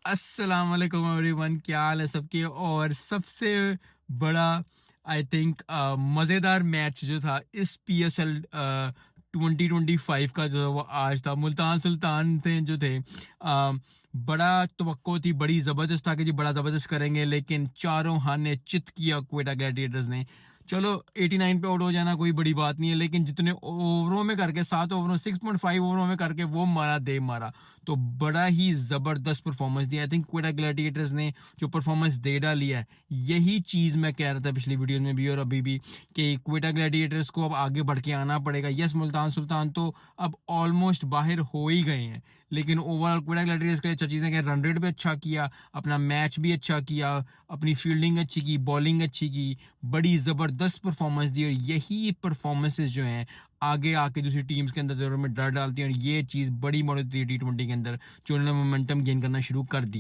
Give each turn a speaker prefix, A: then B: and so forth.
A: अस्सलाम वालेकुम एवरीवन, क्या हाल है सबके। और सबसे बड़ा आई थिंक मज़ेदार मैच जो था इस पीएसएल 2025 का जो वो आज था, मुल्तान सुल्तान थे जो थे। बड़ा तवक्को थी, बड़ी ज़बरदस्त था कि जी बड़ा ज़बरदस्त करेंगे, लेकिन चारों हाने चित किया क्वेटा ग्लैडिएटर्स ने। चलो 89 पे आउट हो जाना कोई बड़ी बात नहीं है, लेकिन जितने ओवरों में करके 7 ओवरों 6.5 ओवरों में करके वो मारा दे मारा, तो बड़ा ही ज़बरदस्त परफॉर्मेंस दिया। आई थिंक क्वेटा ग्लैडिएटर्स ने जो परफॉर्मेंस दे डाली है, यही चीज़ मैं कह रहा था पिछली वीडियो में भी और अभी भी, कि क्वेटा ग्लैडिएटर्स को अब आगे बढ़ के आना पड़ेगा। यस, मुल्तान सुल्तान तो अब ऑलमोस्ट बाहर हो ही गए हैं, लेकिन ओवरऑल क्वेटा ग्लैडिएटर्स के लिए अच्छा चीज़ें कि रन रेट भी अच्छा किया, अपना मैच भी अच्छा किया, अपनी फील्डिंग अच्छी की, बॉलिंग अच्छी की, बड़ी ज़बरदस्त परफॉर्मेंस दी। और यही परफॉर्मेंसेस जो हैं आगे आके दूसरी टीम्स के अंदर ज़रूर में डर डालती हैं, और ये चीज़ बड़ी मदद होती है T20 के अंदर, जो उन्होंने मोमेंटम गेन करना शुरू कर दिया।